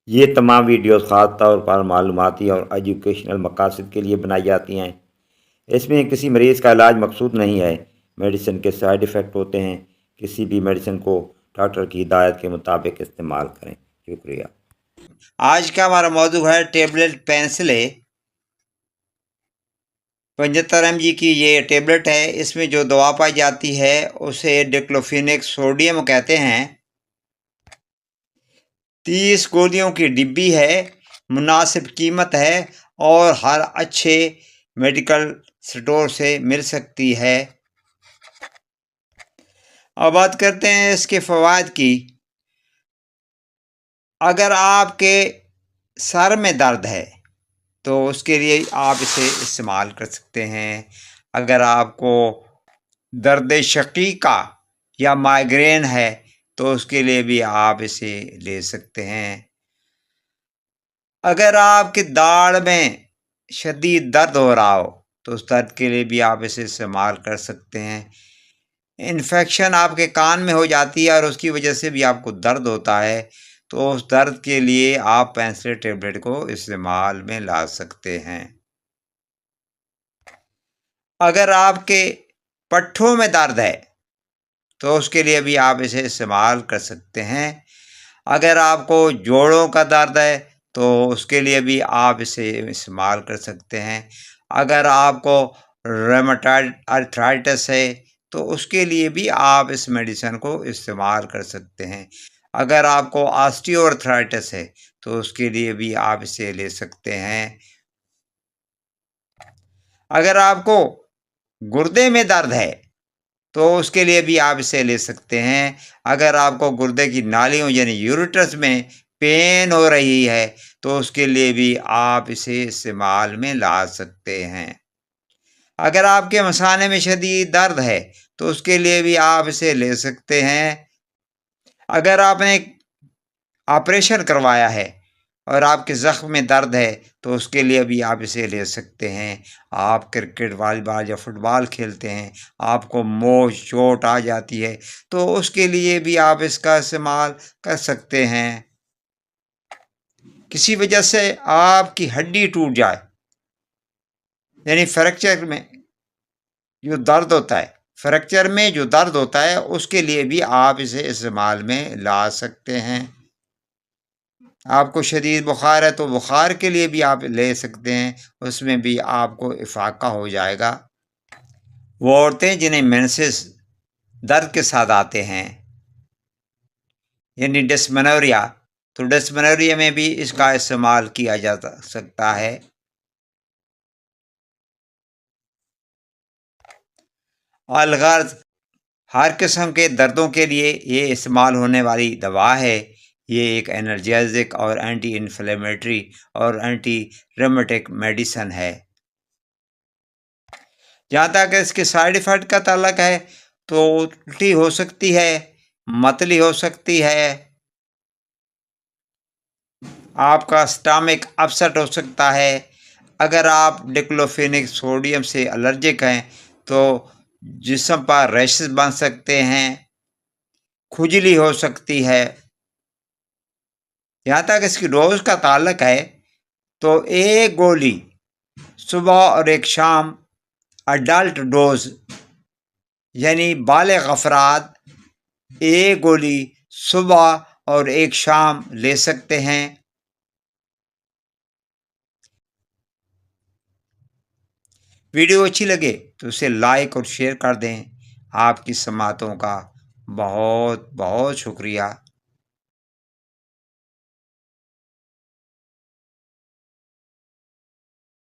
یہ تمام ویڈیوز خاص طور پر معلوماتی اور ایجوکیشنل مقاصد کے لیے بنائی جاتی ہیں۔ اس میں کسی مریض کا علاج مقصود نہیں ہے۔ میڈیسن کے سائیڈ ایفیکٹ ہوتے ہیں۔ کسی بھی میڈیسن کو ڈاکٹر کی ہدایت کے مطابق استعمال کریں۔ شکریہ۔ آج کا ہمارا موضوع ہے ٹیبلٹ پینسلے 75 mg کی یہ ٹیبلٹ ہے۔ اس میں جو دوا پائی جاتی ہے اسے ڈکلوفینیک سوڈیم کہتے ہیں۔ 30 گولیوں کی ڈبی ہے، مناسب قیمت ہے اور ہر اچھے میڈیکل سٹور سے مل سکتی ہے۔ اب بات کرتے ہیں اس کے فوائد کی۔ اگر آپ کے سر میں درد ہے تو اس کے لیے آپ اسے استعمال کر سکتے ہیں۔ اگر آپ کو درد شقیقہ یا مائیگرین ہے تو اس کے لیے بھی آپ اسے لے سکتے ہیں۔ اگر آپ کی داڑھ میں شدید درد ہو رہا ہو تو اس درد کے لیے بھی آپ اسے استعمال کر سکتے ہیں۔ انفیکشن آپ کے کان میں ہو جاتی ہے اور اس کی وجہ سے بھی آپ کو درد ہوتا ہے تو اس درد کے لیے آپ پینسلے ٹیبلٹ کو استعمال میں لا سکتے ہیں۔ اگر آپ کے پٹھوں میں درد ہے تو اس کے لیے بھی آپ اسے استعمال کر سکتے ہیں۔ اگر آپ کو جوڑوں کا درد ہے تو اس کے لیے بھی آپ اسے استعمال کر سکتے ہیں۔ اگر آپ کو ریمیٹائڈ آرتھرائٹس ہے تو اس کے لیے بھی آپ اس میڈیسن کو استعمال کر سکتے ہیں۔ اگر آپ کو آسٹیو آرتھرائٹس ہے تو اس کے لیے بھی آپ اسے لے سکتے ہیں۔ اگر آپ کو گردے میں درد ہے تو اس کے لیے بھی آپ اسے لے سکتے ہیں۔ اگر آپ کو گردے کی نالیوں یعنی یوریٹرس میں پین ہو رہی ہے تو اس کے لیے بھی آپ اسے استعمال میں لا سکتے ہیں۔ اگر آپ کے مثانے میں شدید درد ہے تو اس کے لیے بھی آپ اسے لے سکتے ہیں۔ اگر آپ نے آپریشن کروایا ہے اور آپ کے زخم میں درد ہے تو اس کے لیے بھی آپ اسے لے سکتے ہیں۔ آپ کرکٹ، والی بال یا فٹ بال کھیلتے ہیں، آپ کو موچ چوٹ آ جاتی ہے تو اس کے لیے بھی آپ اس کا استعمال کر سکتے ہیں۔ کسی وجہ سے آپ کی ہڈی ٹوٹ جائے یعنی فریکچر میں جو درد ہوتا ہے، فریکچر میں جو درد ہوتا ہے اس کے لیے بھی آپ اسے استعمال میں لا سکتے ہیں۔ آپ کو شدید بخار ہے تو بخار کے لیے بھی آپ لے سکتے ہیں، اس میں بھی آپ کو افاقہ ہو جائے گا۔ وہ عورتیں جنہیں مینسز درد کے ساتھ آتے ہیں یعنی ڈسمنوریا، تو ڈسمنوریا میں بھی اس کا استعمال کیا جا سکتا ہے۔ الغرض ہر قسم کے دردوں کے لیے یہ استعمال ہونے والی دوا ہے۔ یہ ایک انرجائزک اور اینٹی انفلیمیٹری اور اینٹی ریمیٹک میڈیسن ہے۔ جہاں تک اس کے سائیڈ ایفیکٹ کا تعلق ہے تو الٹی ہو سکتی ہے، متلی ہو سکتی ہے، آپ کا سٹامک اپسٹ ہو سکتا ہے۔ اگر آپ ڈکلوفینیک سوڈیم سے الرجک ہیں تو جسم پر ریشز بن سکتے ہیں، کھجلی ہو سکتی ہے۔ یہاں تک اس کی ڈوز کا تعلق ہے تو ایک گولی صبح اور ایک شام اڈلٹ ڈوز یعنی بالغ افراد ایک گولی صبح اور ایک شام لے سکتے ہیں۔ ویڈیو اچھی لگے تو اسے لائک اور شیئر کر دیں۔ آپ کی سماعتوں کا بہت بہت شکریہ۔